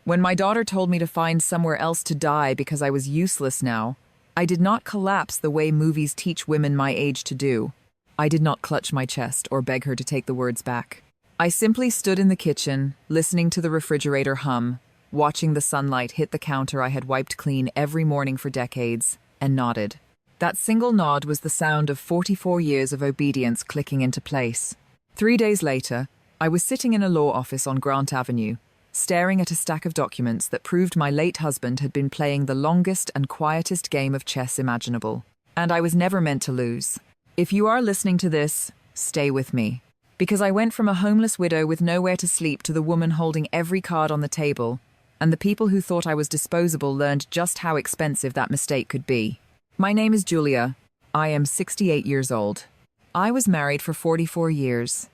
When my daughter told me to find somewhere else to die because I was useless now, I did not collapse the way movies teach women my age to do. I did not clutch my chest or beg her to take the words back. I simply stood in the kitchen, listening to the refrigerator hum, watching the sunlight hit the counter I had wiped clean every morning for decades, and nodded. That single nod was the sound of 44 years of obedience clicking into place. 3 days later, I was sitting in a law office on Grant Avenue, staring at a stack of documents that proved my late husband had been playing the longest and quietest game of chess imaginable. And I was never meant to lose. If you are listening to this, stay with me. Because I went from a homeless widow with nowhere to sleep to the woman holding every card on the table, and the people who thought I was disposable learned just how expensive that mistake could be. My name is Julia. I am 68 years old. I was married for 44 years,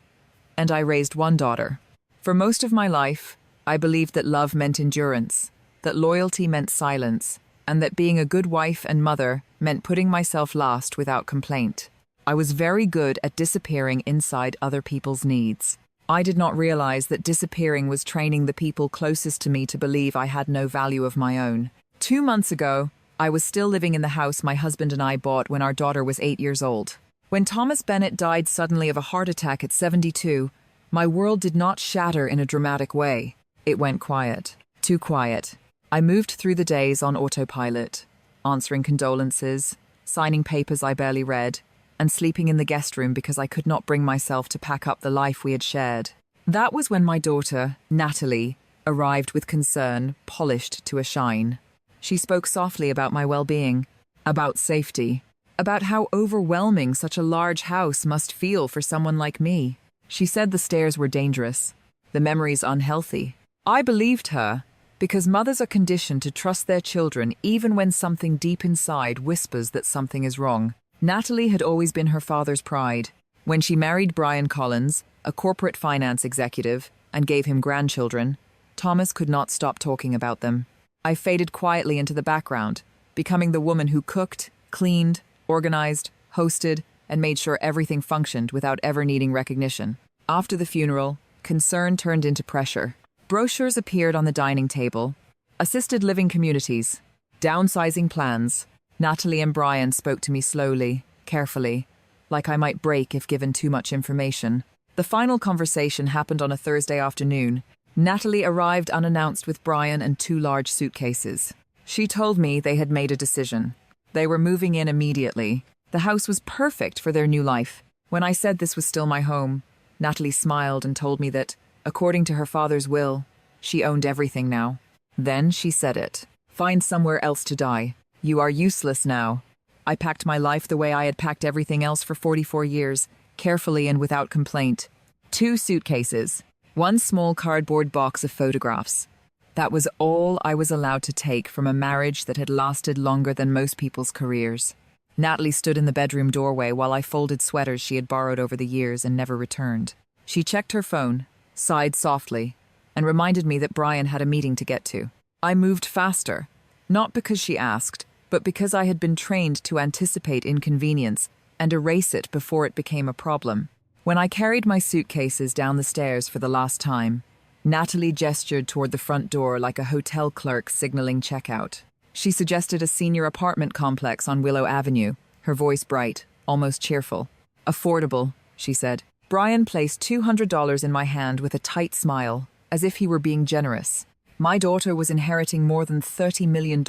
and I raised one daughter. For most of my life, I believed that love meant endurance, that loyalty meant silence, and that being a good wife and mother meant putting myself last without complaint. I was very good at disappearing inside other people's needs. I did not realize that disappearing was training the people closest to me to believe I had no value of my own. 2 months ago, I was still living in the house my husband and I bought when our daughter was 8 years old. When Thomas Bennett died suddenly of a heart attack at 72, my world did not shatter in a dramatic way. It went quiet. Too quiet. I moved through the days on autopilot, answering condolences, signing papers I barely read, and sleeping in the guest room because I could not bring myself to pack up the life we had shared. That was when my daughter, Natalie, arrived with concern, polished to a shine. She spoke softly about my well-being, about safety, about how overwhelming such a large house must feel for someone like me. She said the stairs were dangerous, the memories unhealthy. I believed her, because mothers are conditioned to trust their children even when something deep inside whispers that something is wrong. Natalie had always been her father's pride. When she married Brian Collins, a corporate finance executive, and gave him grandchildren, Thomas could not stop talking about them. I faded quietly into the background, becoming the woman who cooked, cleaned, organized, hosted, and made sure everything functioned without ever needing recognition. After the funeral, concern turned into pressure. Brochures appeared on the dining table. Assisted living communities. Downsizing plans. Natalie and Brian spoke to me slowly, carefully, like I might break if given too much information. The final conversation happened on a Thursday afternoon. Natalie arrived unannounced with Brian and 2 large suitcases. She told me they had made a decision. They were moving in immediately. The house was perfect for their new life. When I said this was still my home, Natalie smiled and told me that, according to her father's will, she owned everything now. Then she said it. Find somewhere else to die. You are useless now. I packed my life the way I had packed everything else for 44 years, carefully and without complaint. 2 suitcases. 1 small cardboard box of photographs. That was all I was allowed to take from a marriage that had lasted longer than most people's careers. Natalie stood in the bedroom doorway while I folded sweaters she had borrowed over the years and never returned. She checked her phone, sighed softly, and reminded me that Brian had a meeting to get to. I moved faster, not because she asked, but because I had been trained to anticipate inconvenience and erase it before it became a problem. When I carried my suitcases down the stairs for the last time, Natalie gestured toward the front door like a hotel clerk signaling checkout. She suggested a senior apartment complex on Willow Avenue, her voice bright, almost cheerful. Affordable, she said. Brian placed $200 in my hand with a tight smile, as if he were being generous. My daughter was inheriting more than $30 million,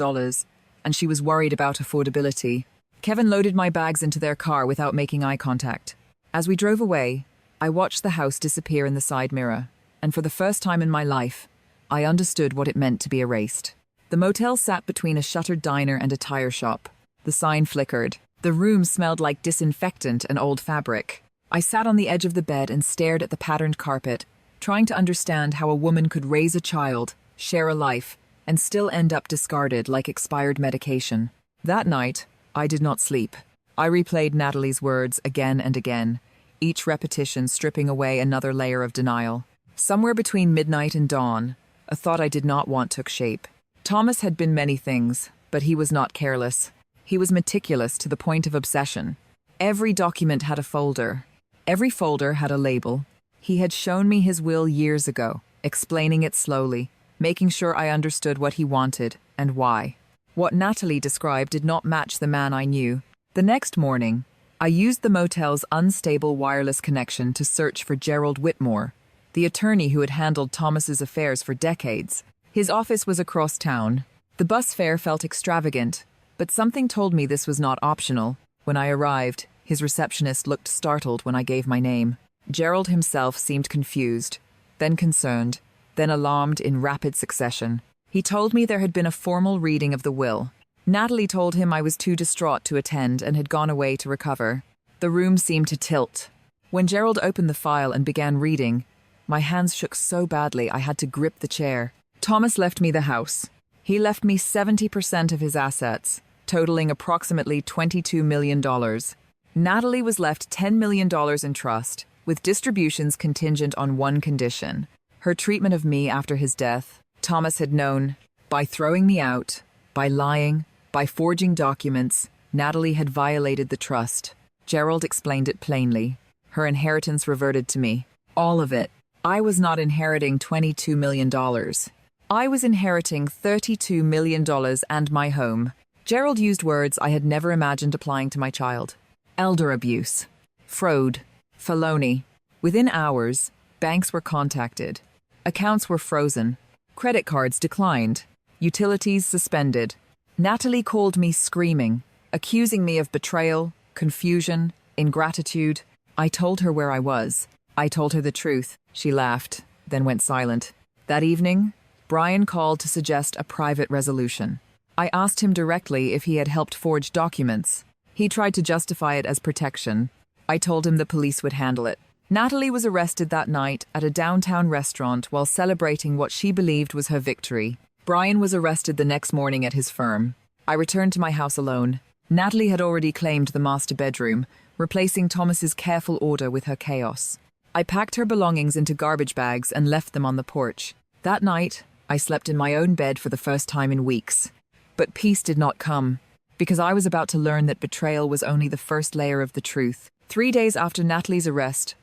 and she was worried about affordability. Kevin loaded my bags into their car without making eye contact. As we drove away, I watched the house disappear in the side mirror, and for the first time in my life, I understood what it meant to be erased. The motel sat between a shuttered diner and a tire shop. The sign flickered. The room smelled like disinfectant and old fabric. I sat on the edge of the bed and stared at the patterned carpet, trying to understand how a woman could raise a child, share a life, and still end up discarded like expired medication. That night, I did not sleep. I replayed Natalie's words again and again, each repetition stripping away another layer of denial. Somewhere between midnight and dawn, a thought I did not want took shape. Thomas had been many things, but he was not careless. He was meticulous to the point of obsession. Every document had a folder. Every folder had a label. He had shown me his will years ago, explaining it slowly, making sure I understood what he wanted and why. What Natalie described did not match the man I knew. The next morning, I used the motel's unstable wireless connection to search for Gerald Whitmore, the attorney who had handled Thomas's affairs for decades. His office was across town. The bus fare felt extravagant, but something told me this was not optional. When I arrived, his receptionist looked startled when I gave my name. Gerald himself seemed confused, then concerned, then alarmed in rapid succession. He told me there had been a formal reading of the will. Natalie told him I was too distraught to attend and had gone away to recover. The room seemed to tilt. When Gerald opened the file and began reading, my hands shook so badly I had to grip the chair. Thomas left me the house. He left me 70% of his assets, totaling approximately $22 million. Natalie was left $10 million in trust, with distributions contingent on one condition: her treatment of me after his death. Thomas had known. By throwing me out, by lying, by forging documents, Natalie had violated the trust. Gerald explained it plainly. Her inheritance reverted to me. All of it. I was not inheriting $22 million. I was inheriting $32 million and my home. Gerald used words I had never imagined applying to my child. Elder abuse. Fraud. Felony. Within hours, banks were contacted. Accounts were frozen. Credit cards declined. Utilities suspended. Natalie called me screaming, accusing me of betrayal, confusion, ingratitude. I told her where I was. I told her the truth. She laughed, then went silent. That evening, Brian called to suggest a private resolution. I asked him directly if he had helped forge documents. He tried to justify it as protection. I told him the police would handle it. Natalie was arrested that night at a downtown restaurant while celebrating what she believed was her victory. Brian was arrested the next morning at his firm. I returned to my house alone. Natalie had already claimed the master bedroom, replacing Thomas's careful order with her chaos. I packed her belongings into garbage bags and left them on the porch. That night, I slept in my own bed for the first time in weeks. But peace did not come, because I was about to learn that betrayal was only the first layer of the truth. 3 days after Natalie's arrest,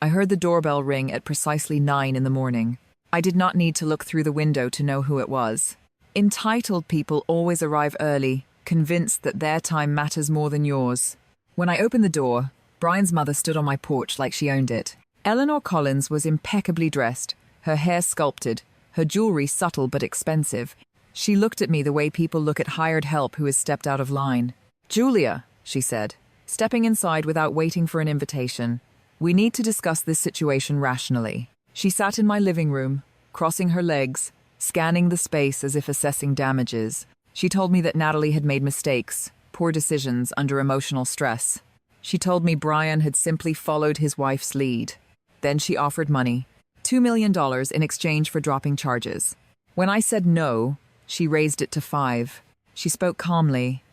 I heard the doorbell ring at precisely 9 in the morning. I did not need to look through the window to know who it was. Entitled people always arrive early, convinced that their time matters more than yours. When I opened the door, Brian's mother stood on my porch like she owned it. Eleanor Collins was impeccably dressed, her hair sculpted, her jewelry subtle but expensive. She looked at me the way people look at hired help who has stepped out of line. "Julia," she said, stepping inside without waiting for an invitation, "we need to discuss this situation rationally." She sat in my living room, crossing her legs, scanning the space as if assessing damages. She told me that Natalie had made mistakes, poor decisions under emotional stress. She told me Brian had simply followed his wife's lead. Then she offered money, $2 million in exchange for dropping charges. When I said no, she raised it to 5. She spoke calmly,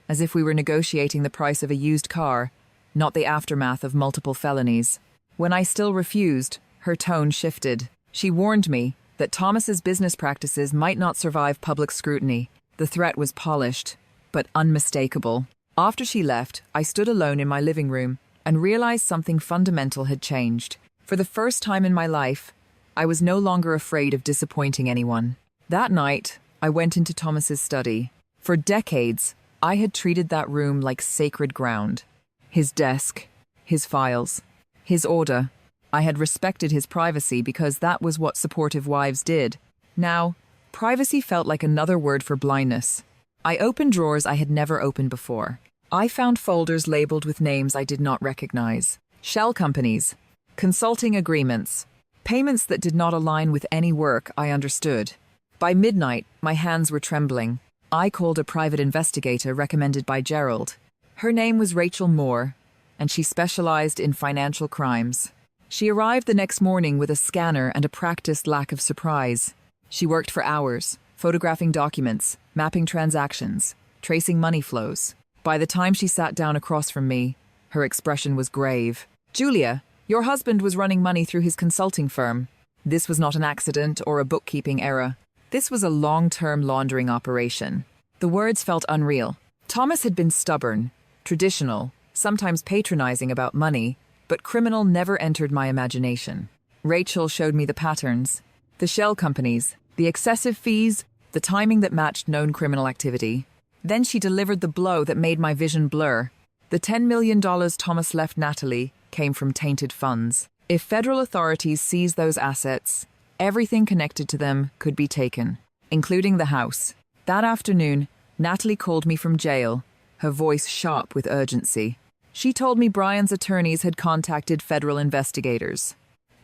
as if we were negotiating the price of a used car, not the aftermath of multiple felonies. When I still refused, her tone shifted. She warned me that Thomas's business practices might not survive public scrutiny. The threat was polished, but unmistakable. After she left, I stood alone in my living room and realized something fundamental had changed. For the first time in my life, I was no longer afraid of disappointing anyone. That night, I went into Thomas's study. For decades, I had treated that room like sacred ground. His desk, his files, his order. I had respected his privacy because that was what supportive wives did. Now, privacy felt like another word for blindness. I opened drawers I had never opened before. I found folders labeled with names I did not recognize. Shell companies, consulting agreements, payments that did not align with any work I understood. By midnight, my hands were trembling. I called a private investigator recommended by Gerald. Her name was Rachel Moore, and she specialized in financial crimes. She arrived the next morning with a scanner and a practiced lack of surprise. She worked for hours, photographing documents, mapping transactions, tracing money flows. By the time she sat down across from me, her expression was grave. "Julia, your husband was running money through his consulting firm. This was not an accident or a bookkeeping error. This was a long-term laundering operation." The words felt unreal. Thomas had been stubborn, traditional, sometimes patronizing about money, but criminal never entered my imagination. Rachel showed me the patterns. The shell companies, The excessive fees, the timing that matched known criminal activity. Then she delivered the blow that made my vision blur. The $10 million Thomas left Natalie came from tainted funds. If federal authorities seized those assets, everything connected to them could be taken, including the house. That afternoon, Natalie called me from jail, her voice sharp with urgency. She told me Brian's attorneys had contacted federal investigators.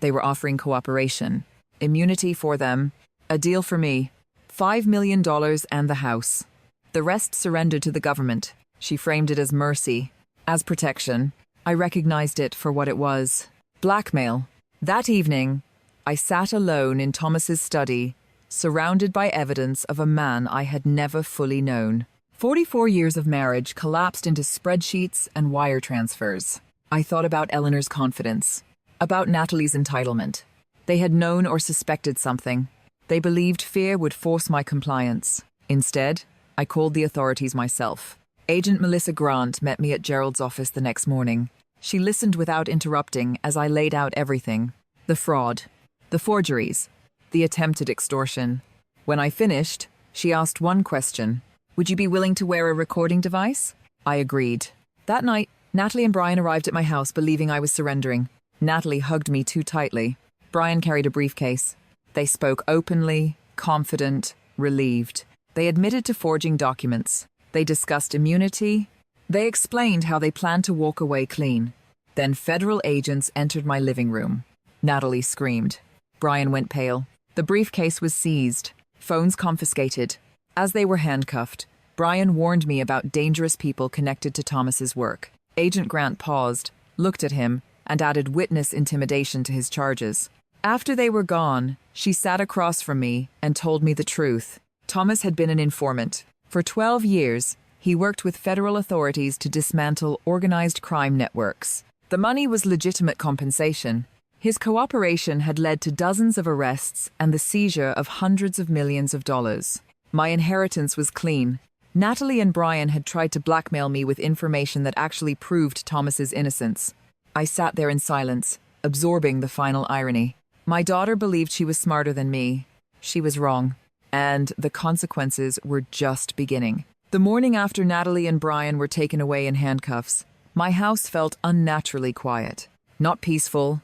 They were offering cooperation, immunity for them, a deal for me, $5 million and the house. The rest surrendered to the government. She framed it as mercy, as protection. I recognized it for what it was. Blackmail. That evening, I sat alone in Thomas's study, surrounded by evidence of a man I had never fully known. 44 years of marriage collapsed into spreadsheets and wire transfers. I thought about Eleanor's confidence, about Natalie's entitlement. They had known or suspected something. They believed fear would force my compliance. Instead, I called the authorities myself. Agent Melissa Grant met me at Gerald's office the next morning. She listened without interrupting as I laid out everything. The fraud, the forgeries, the attempted extortion. When I finished, she asked one question. Would you be willing to wear a recording device? I agreed. That night, Natalie and Brian arrived at my house believing I was surrendering. Natalie hugged me too tightly. Brian carried a briefcase. They spoke openly, confident, relieved. They admitted to forging documents. They discussed immunity. They explained how they planned to walk away clean. Then federal agents entered my living room. Natalie screamed. Brian went pale. The briefcase was seized. Phones confiscated. As they were handcuffed, Brian warned me about dangerous people connected to Thomas's work. Agent Grant paused, looked at him, and added witness intimidation to his charges. After they were gone, she sat across from me and told me the truth. Thomas had been an informant. For 12 years, he worked with federal authorities to dismantle organized crime networks. The money was legitimate compensation. His cooperation had led to dozens of arrests and the seizure of hundreds of millions of dollars. My inheritance was clean. Natalie and Brian had tried to blackmail me with information that actually proved Thomas's innocence. I sat there in silence, absorbing the final irony. My daughter believed she was smarter than me. She was wrong. And the consequences were just beginning. The morning after Natalie and Brian were taken away in handcuffs, my house felt unnaturally quiet. Not peaceful,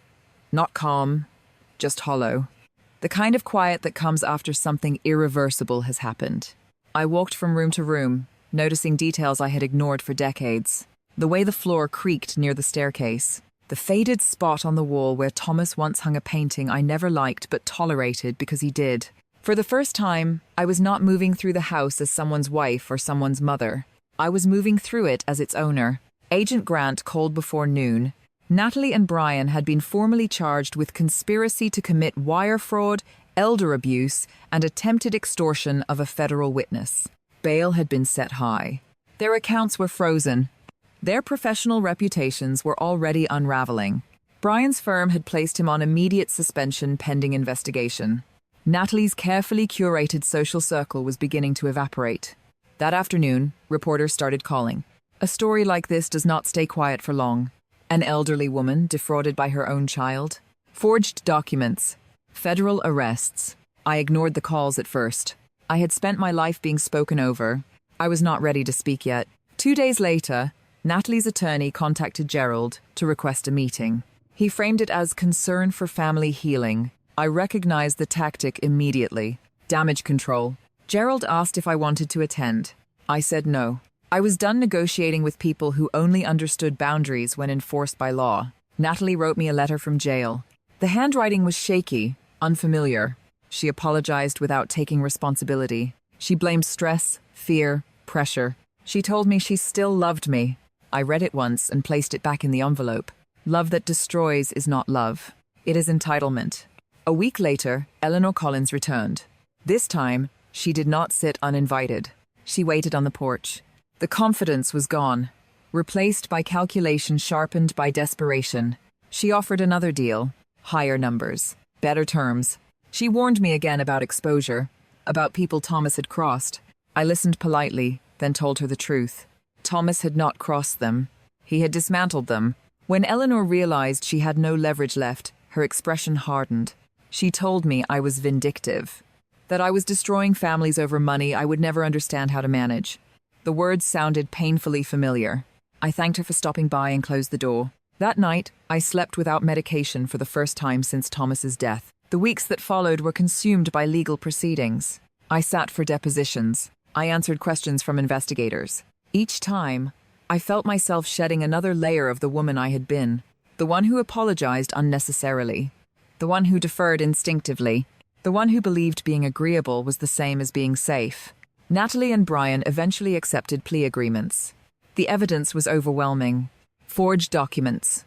not calm, just hollow. The kind of quiet that comes after something irreversible has happened. I walked from room to room, noticing details I had ignored for decades. The way the floor creaked near the staircase. The faded spot on the wall where Thomas once hung a painting I never liked but tolerated because he did. For the first time, I was not moving through the house as someone's wife or someone's mother. I was moving through it as its owner. Agent Grant called before noon. Natalie and Brian had been formally charged with conspiracy to commit wire fraud, elder abuse, and attempted extortion of a federal witness. Bail had been set high. Their accounts were frozen. Their professional reputations were already unraveling. Brian's firm had placed him on immediate suspension pending investigation. Natalie's carefully curated social circle was beginning to evaporate. That afternoon, reporters started calling. A story like this does not stay quiet for long. An elderly woman defrauded by her own child. Forged documents. Federal arrests. I ignored the calls at first. I had spent my life being spoken over. I was not ready to speak yet. 2 days later, Natalie's attorney contacted Gerald to request a meeting. He framed it as concern for family healing. I recognized the tactic immediately. Damage control. Gerald asked if I wanted to attend. I said no. I was done negotiating with people who only understood boundaries when enforced by law. Natalie wrote me a letter from jail. The handwriting was shaky, unfamiliar. She apologized without taking responsibility. She blamed stress, fear, pressure. She told me she still loved me. I read it once and placed it back in the envelope. Love that destroys is not love. It is entitlement. A week later, Eleanor Collins returned. This time, she did not sit uninvited. She waited on the porch. The confidence was gone, replaced by calculation sharpened by desperation. She offered another deal, higher numbers, better terms. She warned me again about exposure, about people Thomas had crossed. I listened politely, then told her the truth. Thomas had not crossed them. He had dismantled them. When Eleanor realized she had no leverage left, her expression hardened. She told me I was vindictive. that I was destroying families over money I would never understand how to manage. The words sounded painfully familiar. I thanked her for stopping by and closed the door. That night, I slept without medication for the first time since Thomas's death. The weeks that followed were consumed by legal proceedings. I sat for depositions. I answered questions from investigators. Each time, I felt myself shedding another layer of the woman I had been. The one who apologized unnecessarily. The one who deferred instinctively. The one who believed being agreeable was the same as being safe. Natalie and Brian eventually accepted plea agreements. The evidence was overwhelming. Forged documents,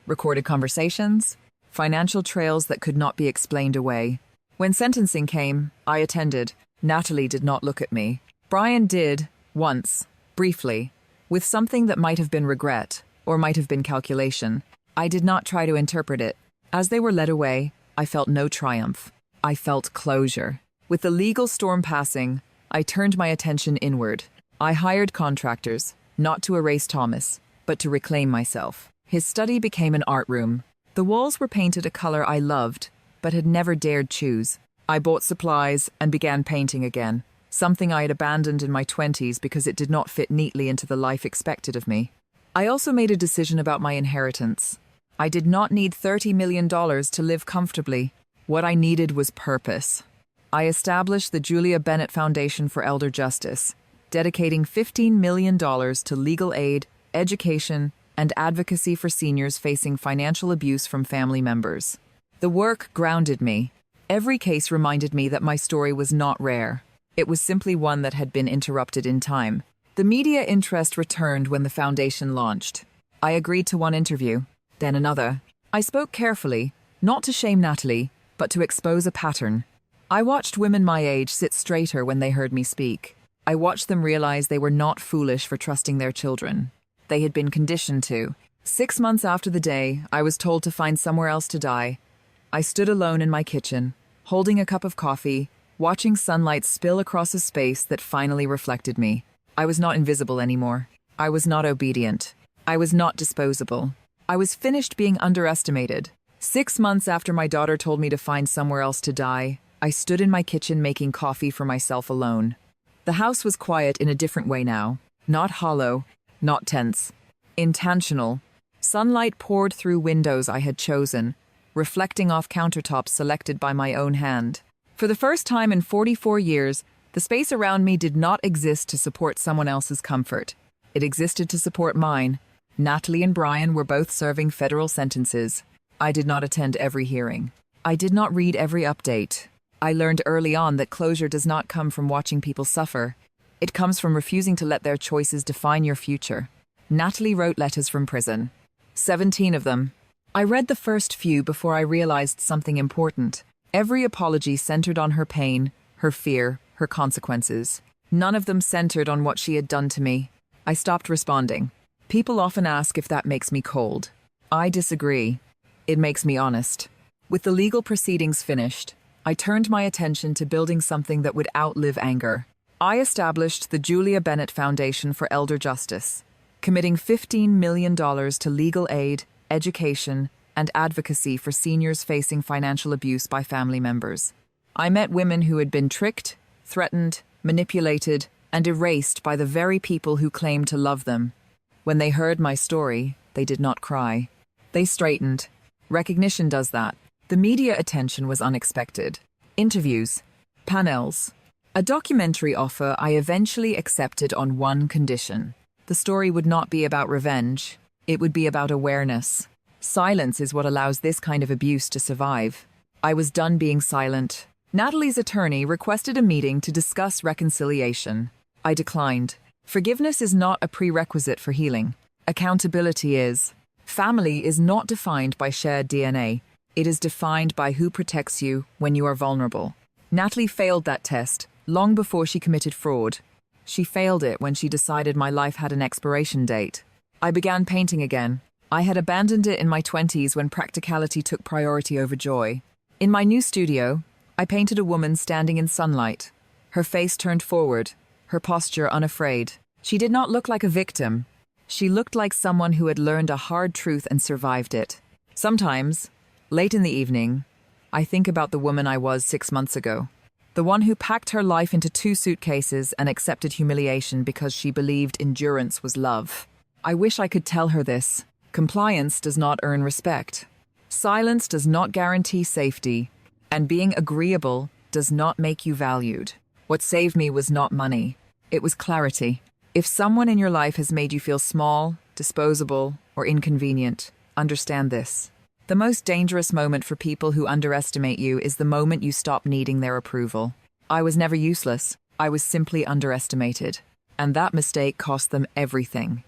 recorded conversations, financial trails that could not be explained away. When sentencing came, I attended. Natalie did not look at me. Brian did, once, briefly, with something that might have been regret, or might have been calculation. I did not try to interpret it. As they were led away, I felt no triumph. I felt closure. With the legal storm passing, I turned my attention inward. I hired contractors, not to erase Thomas, but to reclaim myself. His study became an art room. The walls were painted a color I loved, but had never dared choose. I bought supplies and began painting again, something I had abandoned in my 20s because it did not fit neatly into the life expected of me. I also made a decision about my inheritance. I did not need $30 million to live comfortably. What I needed was purpose. I established the Julia Bennett Foundation for Elder Justice, dedicating $15 million to legal aid, education, and advocacy for seniors facing financial abuse from family members. The work grounded me. Every case reminded me that my story was not rare. It was simply one that had been interrupted in time. The media interest returned when the foundation launched. I agreed to one interview, then another. I spoke carefully, not to shame Natalie, but to expose a pattern. I watched women my age sit straighter when they heard me speak. I watched them realize they were not foolish for trusting their children. They had been conditioned to. 6 months after the day I was told to find somewhere else to die, I stood alone in my kitchen, holding a cup of coffee, watching sunlight spill across a space that finally reflected me. I was not invisible anymore. I was not obedient. I was not disposable. I was finished being underestimated. 6 months after my daughter told me to find somewhere else to die, I stood in my kitchen making coffee for myself alone. The house was quiet in a different way now. Not hollow, not tense. Intentional. Sunlight poured through windows I had chosen, reflecting off countertops selected by my own hand. For the first time in 44 years, the space around me did not exist to support someone else's comfort. It existed to support mine. Natalie and Brian were both serving federal sentences. I did not attend every hearing. I did not read every update. I learned early on that closure does not come from watching people suffer. It comes from refusing to let their choices define your future. Natalie wrote letters from prison. 17 of them. I read the first few before I realized something important. Every apology centered on her pain, her fear, her consequences. None of them centered on what she had done to me. I stopped responding. People often ask if that makes me cold. I disagree. It makes me honest. With the legal proceedings finished, I turned my attention to building something that would outlive anger. I established the Julia Bennett Foundation for Elder Justice, committing $15 million to legal aid, education, and advocacy for seniors facing financial abuse by family members. I met women who had been tricked, threatened, manipulated, and erased by the very people who claimed to love them. When they heard my story, they did not cry. They straightened. Recognition does that. The media attention was unexpected. Interviews, panels, a documentary offer I eventually accepted on one condition. The story would not be about revenge. It would be about awareness. Silence is what allows this kind of abuse to survive. I was done being silent. Natalie's attorney requested a meeting to discuss reconciliation. I declined. Forgiveness is not a prerequisite for healing. Accountability is. Family is not defined by shared DNA. It is defined by who protects you when you are vulnerable. Natalie failed that test long before she committed fraud. She failed it when she decided my life had an expiration date. I began painting again. I had abandoned it in my 20s when practicality took priority over joy. In my new studio, I painted a woman standing in sunlight. Her face turned forward, her posture unafraid. She did not look like a victim. She looked like someone who had learned a hard truth and survived it. Sometimes, late in the evening, I think about the woman I was 6 months ago. The one who packed her life into 2 suitcases and accepted humiliation because she believed endurance was love. I wish I could tell her this. Compliance does not earn respect. Silence does not guarantee safety. And being agreeable does not make you valued. What saved me was not money. It was clarity. If someone in your life has made you feel small, disposable, or inconvenient, understand this. The most dangerous moment for people who underestimate you is the moment you stop needing their approval. I was never useless. I was simply underestimated. And that mistake cost them everything.